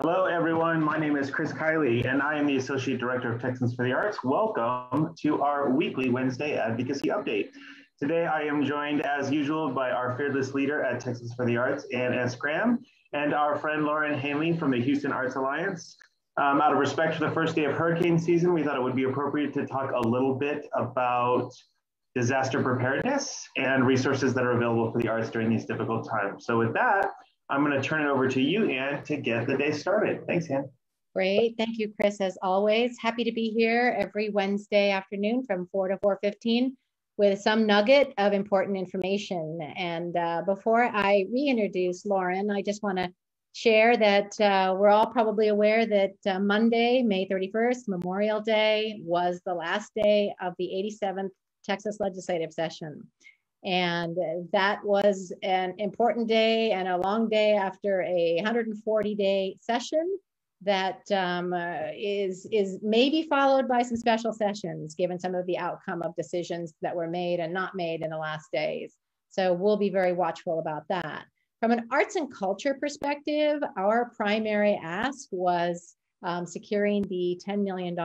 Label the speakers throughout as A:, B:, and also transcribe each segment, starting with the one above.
A: Hello, everyone. My name is Chris Kiley, and I am the Associate Director of Texans for the Arts. Welcome to our weekly Wednesday Advocacy Update. Today, I am joined, as usual, by our fearless leader at Texans for the Arts, Ann S. Graham, and our friend Lauren Hainley from the Houston Arts Alliance. Out of respect for the first day of hurricane season, we thought it would be appropriate to talk a little bit about disaster preparedness and resources that are available for the arts during these difficult times. So with that, I'm going to turn it over to you, Ann, to get the day started. Thanks, Ann.
B: Great. Thank you, Chris, as always. Happy to be here every Wednesday afternoon from 4 to 4:15 with some nugget of important information. And before I reintroduce Lauren, I just want to share that we're all probably aware that Monday, May 31st, Memorial Day, was the last day of the 87th Texas legislative session. And that was an important day and a long day after a 140-day session that is maybe followed by some special sessions, given some of the outcome of decisions that were made and not made in the last days. So we'll be very watchful about that. From an arts and culture perspective, our primary ask was securing the $10 million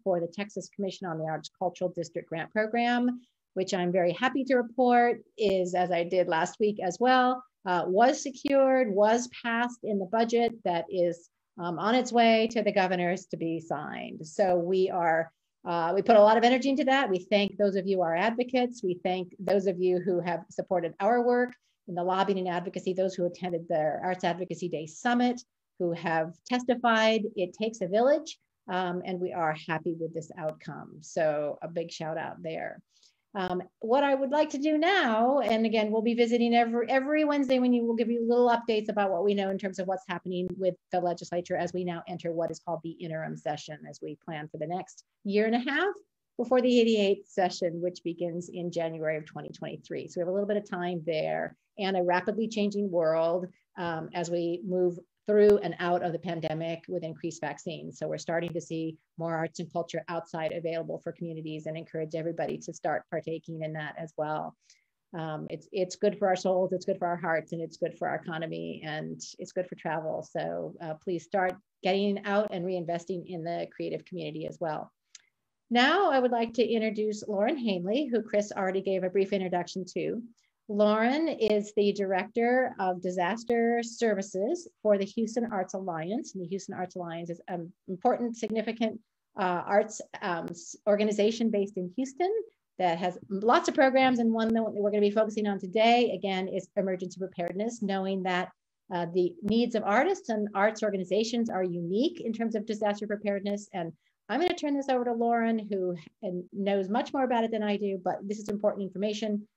B: for the Texas Commission on the Arts Cultural District Grant Program, which I'm very happy to report is, as I did last week as well, was secured, was passed in the budget that is on its way to the governors to be signed. So we put a lot of energy into that. We thank those of you, our advocates. We thank those of you who have supported our work in the lobbying and advocacy, those who attended the Arts Advocacy Day Summit, who have testified. It takes a village, and we are happy with this outcome. So a big shout out there. What I would like to do now, and again, we'll be visiting every Wednesday when we'll give you little updates about what we know in terms of what's happening with the legislature as we now enter what is called the interim session as we plan for the next year and a half before the 88th session, which begins in January of 2023. So we have a little bit of time there and a rapidly changing world as we move through and out of the pandemic with increased vaccines. So we're starting to see more arts and culture outside available for communities and encourage everybody to start partaking in that as well. It's good for our souls, it's good for our hearts, and it's good for our economy, and it's good for travel. So please start getting out and reinvesting in the creative community as well. Now I would like to introduce Lauren Hainley, who Chris already gave a brief introduction to. Lauren is the Director of Disaster Services for the Houston Arts Alliance. And the Houston Arts Alliance is an important, significant arts organization based in Houston that has lots of programs. And one that we're going to be focusing on today, again, is emergency preparedness, knowing that the needs of artists and arts organizations are unique in terms of disaster preparedness. And I'm going to turn this over to Lauren, who knows much more about it than I do, but this is important information.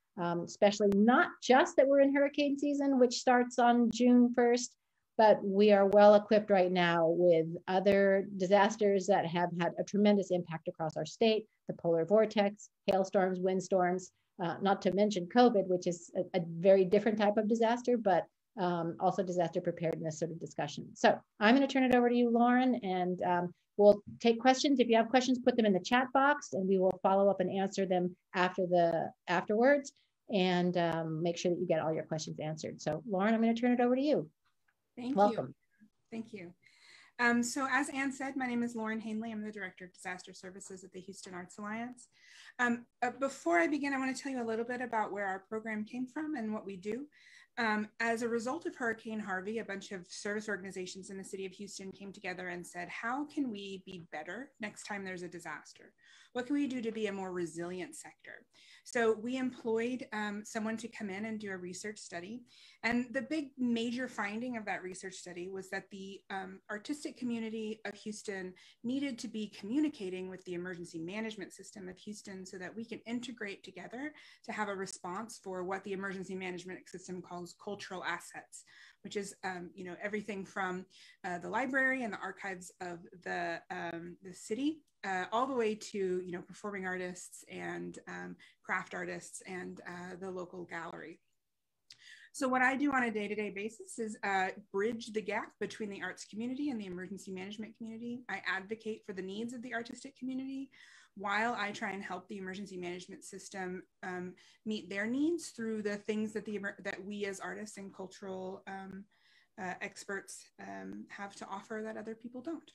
B: Especially not just that we're in hurricane season, which starts on June 1st, but we are well equipped right now with other disasters that have had a tremendous impact across our state, the polar vortex, hailstorms, windstorms, not to mention COVID, which is a very different type of disaster, but also disaster preparedness sort of discussion. So I'm going to turn it over to you, Lauren, and we'll take questions. If you have questions, put them in the chat box and we will follow up and answer them afterwards and make sure that you get all your questions answered. So Lauren, I'm going to turn it over to you. Welcome.
C: You. Thank you. So as Ann said, my name is Lauren Hainley. I'm the Director of Disaster Services at the Houston Arts Alliance. Before I begin, I want to tell you a little bit about where our program came from and what we do. As a result of Hurricane Harvey, a bunch of service organizations in the city of Houston came together and said, how can we be better next time there's a disaster? What can we do to be a more resilient sector? So we employed someone to come in and do a research study. And the big major finding of that research study was that the artistic community of Houston needed to be communicating with the emergency management system of Houston so that we can integrate together to have a response for what the emergency management system calls cultural assets, which is everything from the library and the archives of the city all the way to performing artists and craft artists and the local gallery. So what I do on a day-to-day basis is bridge the gap between the arts community and the emergency management community. I advocate for the needs of the artistic community while I try and help the emergency management system meet their needs through the things that we as artists and cultural experts have to offer that other people don't.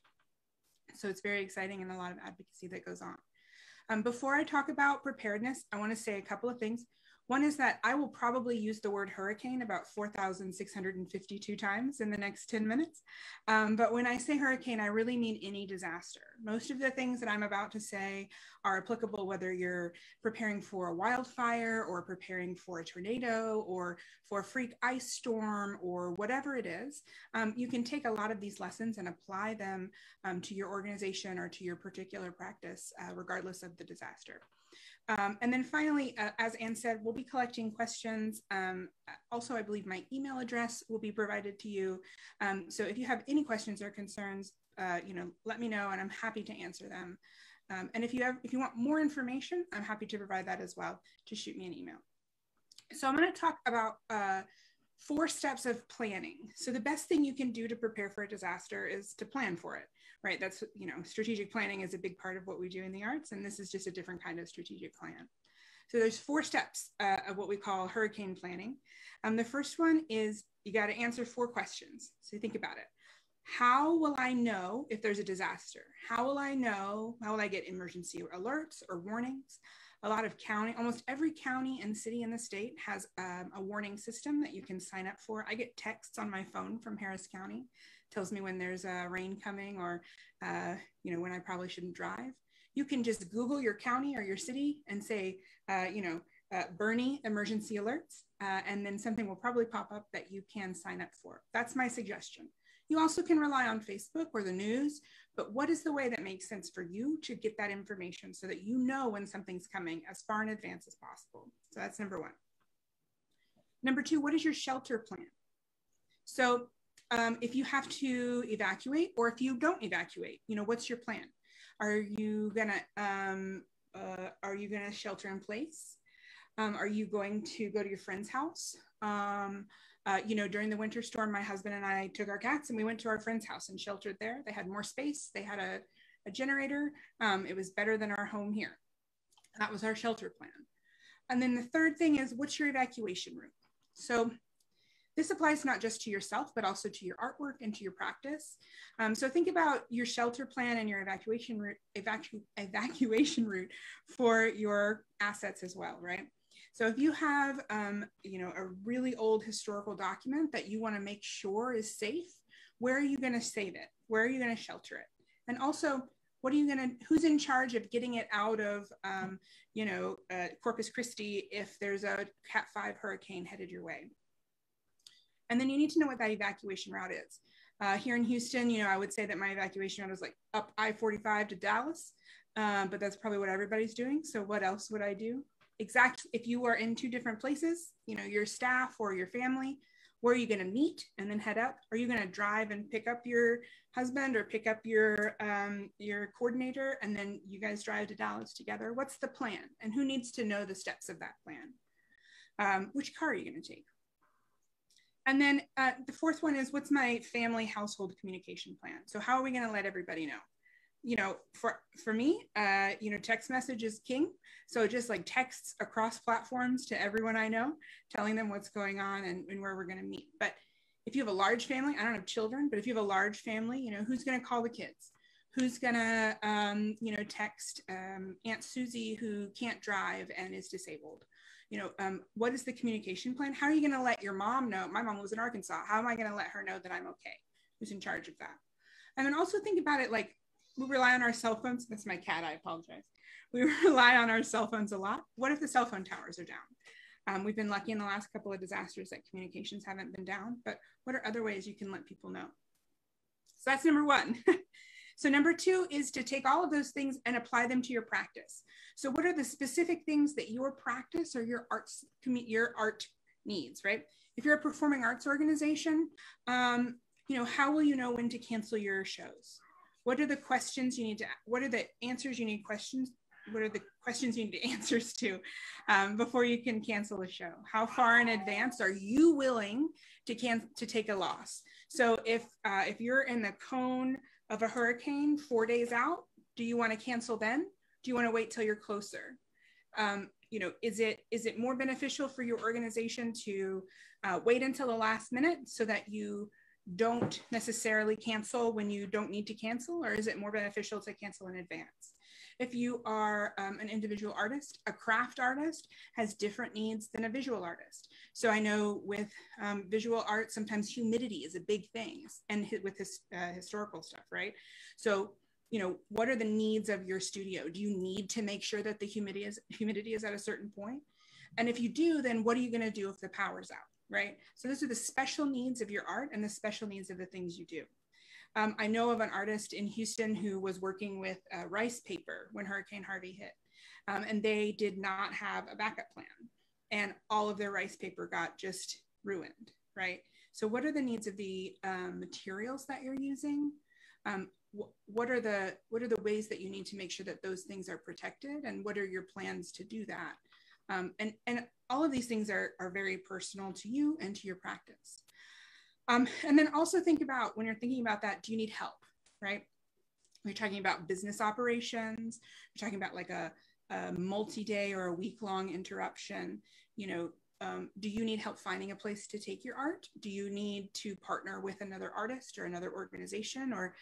C: So it's very exciting and a lot of advocacy that goes on. Before I talk about preparedness, I want to say a couple of things. One is that I will probably use the word hurricane about 4,652 times in the next 10 minutes. But when I say hurricane, I really mean any disaster. Most of the things that I'm about to say are applicable whether you're preparing for a wildfire or preparing for a tornado or for a freak ice storm or whatever it is. You can take a lot of these lessons and apply them to your organization or to your particular practice, regardless of the disaster. And then finally, as Anne said, we'll be collecting questions. Also, I believe my email address will be provided to you. So if you have any questions or concerns, let me know and I'm happy to answer them. And if you want more information, I'm happy to provide that as well. Just shoot me an email. So I'm going to talk about 4 steps of planning. So the best thing you can do to prepare for a disaster is to plan for it, right? That's, strategic planning is a big part of what we do in the arts, and this is just a different kind of strategic plan. So there's 4 steps of what we call hurricane planning. The first one is you got to answer 4 questions. So think about it. How will I know if there's a disaster? How will I get emergency alerts or warnings? A lot of almost every county and city in the state has a warning system that you can sign up for. I get texts on my phone from Harris County, tells me when there's rain coming or, when I probably shouldn't drive. You can just Google your county or your city and say, Bernie emergency alerts, and then something will probably pop up that you can sign up for. That's my suggestion. You also can rely on Facebook or the news, but what is the way that makes sense for you to get that information so that you know when something's coming as far in advance as possible? So that's number 1. Number 2, what is your shelter plan? So if you have to evacuate or if you don't evacuate, what's your plan? Are you gonna shelter in place? Are you going to go to your friend's house? During the winter storm, my husband and I took our cats and we went to our friend's house and sheltered there. They had more space. They had a generator. It was better than our home here. That was our shelter plan. And then the third thing is, what's your evacuation route? So this applies not just to yourself, but also to your artwork and to your practice. So think about your shelter plan and your evacuation route for your assets as well, right? So if you have, a really old historical document that you want to make sure is safe, where are you going to save it? Where are you going to shelter it? And also, who's in charge of getting it out of, Corpus Christi if there's a Cat 5 hurricane headed your way? And then you need to know what that evacuation route is. Here in Houston, I would say that my evacuation route is like up I-45 to Dallas, but that's probably what everybody's doing. So what else would I do? Exactly. If you are in 2 different places, your staff or your family, where are you going to meet and then head up? Are you going to drive and pick up your husband or pick up your coordinator and then you guys drive to Dallas together? What's the plan? And who needs to know the steps of that plan? Which car are you going to take? And then the 4th one is, what's my family household communication plan? So how are we going to let everybody know? For me, text message is king. So just like texts across platforms to everyone I know, telling them what's going on and where we're going to meet. But if you have a large family, I don't have children, but if you have a large family, who's going to call the kids? Who's going to, text Aunt Susie who can't drive and is disabled? What is the communication plan? How are you going to let your mom know? My mom lives in Arkansas. How am I going to let her know that I'm okay? Who's in charge of that? And then also think about it like, we rely on our cell phones. That's my cat, I apologize. We rely on our cell phones a lot. What if the cell phone towers are down? We've been lucky in the last couple of disasters that communications haven't been down, but what are other ways you can let people know? So that's number 1. So number 2 is to take all of those things and apply them to your practice. So what are the specific things that your practice or your art needs, right? If you're a performing arts organization, how will you know when to cancel your shows? What are the questions you need to, what are the answers you need questions? What are the questions you need answers to before you can cancel a show? How far in advance are you willing to take a loss? So if you're in the cone of a hurricane 4 days out, do you want to cancel then? Do you want to wait till you're closer? Is it more beneficial for your organization to wait until the last minute so that you don't necessarily cancel when you don't need to cancel, or is it more beneficial to cancel in advance? If you are an individual artist, a craft artist has different needs than a visual artist. So I know with visual art, sometimes humidity is a big thing, and with this historical stuff, right? So, you know, what are the needs of your studio? Do you need to make sure that the humidity is at a certain point? And if you do, then what are you gonna do if the power's out, right? So those are the special needs of your art and the special needs of the things you do. I know of an artist in Houston who was working with rice paper when Hurricane Harvey hit, and they did not have a backup plan, and all of their rice paper got just ruined, right? So what are the needs of the materials that you're using? What are the ways that you need to make sure that those things are protected, and what are your plans to do that? And all of these things are very personal to you and to your practice. And then also think about, when you're thinking about that, do you need help, right? We're talking about business operations. We're talking about like a multi-day or a week-long interruption. You know, do you need help finding a place to take your art? Do you need to partner with another artist or another organization, or,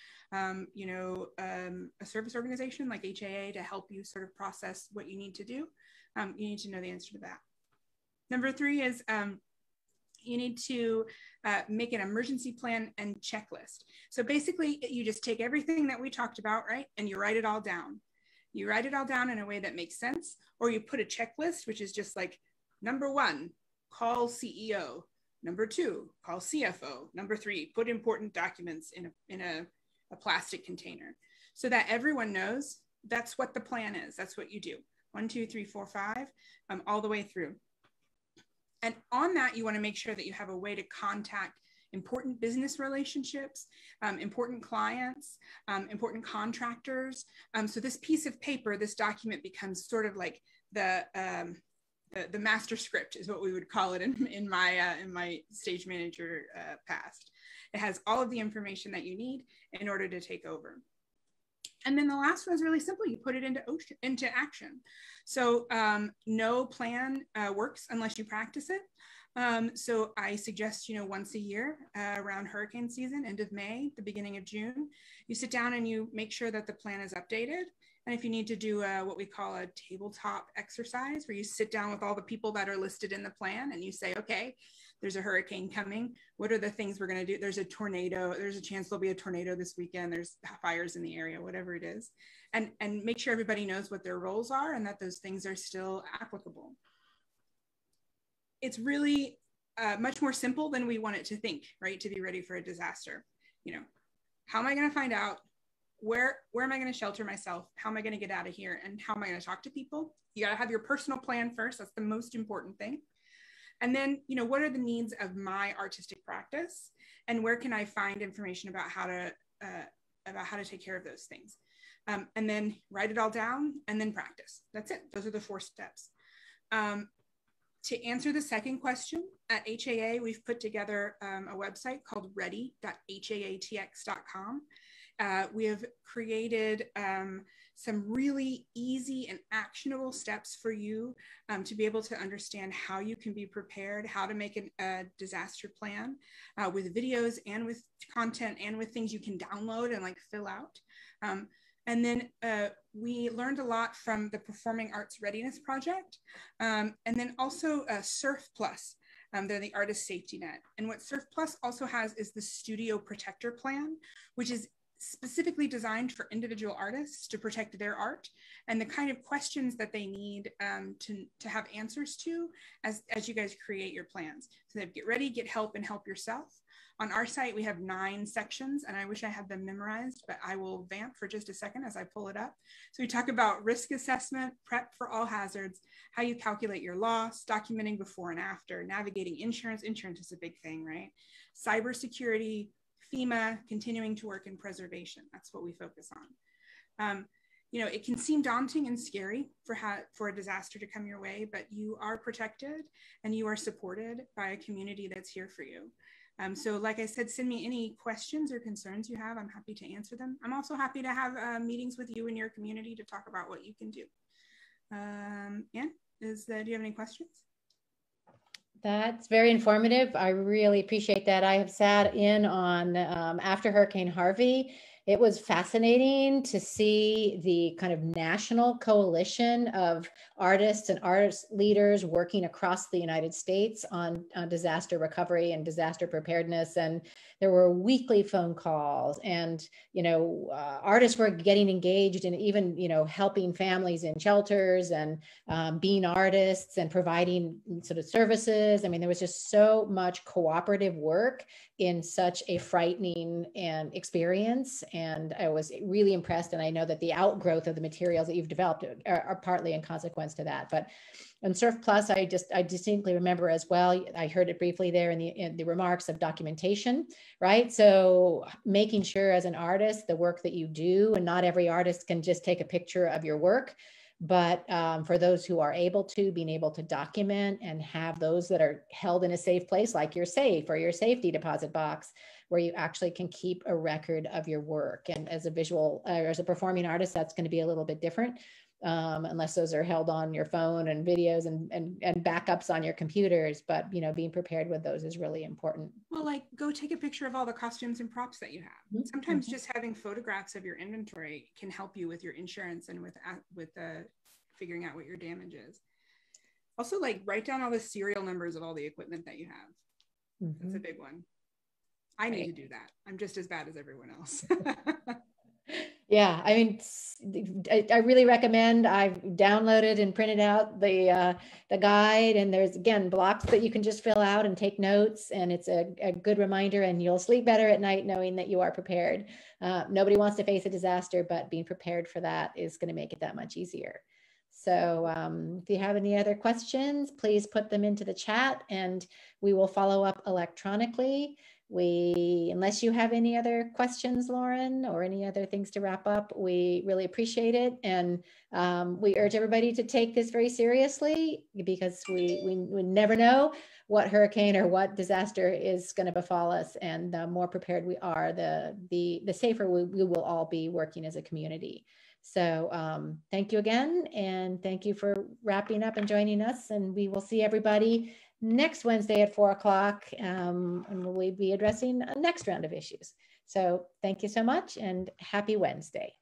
C: you know, a service organization like HAA to help you sort of process what you need to do? You need to know the answer to that. Number 3 is, you need to make an emergency plan and checklist. So basically, you just take everything that we talked about, right? And you write it all down. You write it all down in a way that makes sense, or you put a checklist, which is just like, number 1, call CEO. Number 2, call CFO. Number 3, put important documents in a plastic container, so that everyone knows that's what the plan is. That's what you do. 1, 2, 3, 4, 5, all the way through. And on that, you want to make sure that you have a way to contact important business relationships, important clients, important contractors. So this piece of paper, this document, becomes sort of like the master script, is what we would call it in my stage manager past. It has all of the information that you need in order to take over. And then the last one is really simple. You put it into action. So no plan works unless you practice it. So I suggest, you know, once a year around hurricane season, end of May, the beginning of June, you sit down and you make sure that the plan is updated. And if you need to do what we call a tabletop exercise, where you sit down with all the people that are listed in the plan and you say, okay, there's a hurricane coming. What are the things we're going to do? There's a tornado. There's a chance there'll be a tornado this weekend. There's fires in the area, whatever it is. And make sure everybody knows what their roles are and that those things are still applicable. It's really much more simple than we want it to think, right? To be ready for a disaster. You know, how am I going to find out? Where am I going to shelter myself? How am I going to get out of here? And how am I going to talk to people? You got to have your personal plan first. That's the most important thing. And then, you know, what are the needs of my artistic practice, and where can I find information about how to take care of those things? And then write it all down and then practice. That's it. Those are the 4 steps. To answer the second question, at HAA, we've put together a website called ready.haatx.com. We have created some really easy and actionable steps for you to be able to understand how you can be prepared, how to make a disaster plan with videos and with content and with things you can download and like fill out. And then we learned a lot from the Performing Arts Readiness Project, and then also Surf Plus. They're the artist safety net. And what Surf Plus also has is the Studio Protector Plan, which is specifically designed for individual artists to protect their art and the kind of questions that they need to have answers to as you guys create your plans. So they get ready, get help, and help yourself. On our site, we have 9 sections, and I wish I had them memorized, but I will vamp for just a second as I pull it up. So we talk about risk assessment, prep for all hazards, how you calculate your loss, documenting before and after, navigating insurance. Insurance is a big thing, right? Cybersecurity, FEMA, continuing to work in preservation. That's what we focus on. You know, it can seem daunting and scary for a disaster to come your way, but you are protected and you are supported by a community that's here for you. So like I said, send me any questions or concerns you have. I'm happy to answer them. I'm also happy to have meetings with you in your community to talk about what you can do. Anne, do you have any questions?
B: That's very informative. I really appreciate that. I have sat in on after Hurricane Harvey. It was fascinating to see the kind of national coalition of artists and artist leaders working across the United States on disaster recovery and disaster preparedness. And there were weekly phone calls, and artists were getting engaged in even helping families in shelters and being artists and providing sort of services. I mean, there was just so much cooperative work in such a frightening experience. And I was really impressed. And I know that the outgrowth of the materials that you've developed are partly in consequence to that. But on Surf Plus, I distinctly remember as well, I heard it briefly there in the remarks of documentation, right? So making sure as an artist, the work that you do, and not every artist can just take a picture of your work, but for those who are able to, being able to document and have those that are held in a safe place, like your safe or your safety deposit box, where you actually can keep a record of your work. And as a visual, or as a performing artist, that's going to be a little bit different, unless those are held on your phone and videos and backups on your computers. But being prepared with those is really important.
C: Well, like, go take a picture of all the costumes and props that you have. Mm-hmm. Sometimes just having photographs of your inventory can help you with your insurance and with figuring out what your damage is. Also, like, write down all the serial numbers of all the equipment that you have. Mm-hmm. That's a big one. I need to do that. I'm just as bad as everyone else.
B: Yeah, I mean, I really recommend. I've downloaded and printed out the guide, and there's, again, blocks that you can just fill out and take notes, and it's a good reminder, and you'll sleep better at night knowing that you are prepared. Nobody wants to face a disaster, but being prepared for that is going to make it that much easier. So if you have any other questions, please put them into the chat, and we will follow up electronically. Unless you have any other questions, Lauren, or any other things to wrap up, we really appreciate it. And we urge everybody to take this very seriously, because we never know what hurricane or what disaster is going to befall us. And the more prepared we are, the safer we will all be working as a community. So thank you again. And thank you for wrapping up and joining us. And we will see everybody next Wednesday at 4 o'clock, and we'll be addressing a next round of issues. So thank you so much, and happy Wednesday.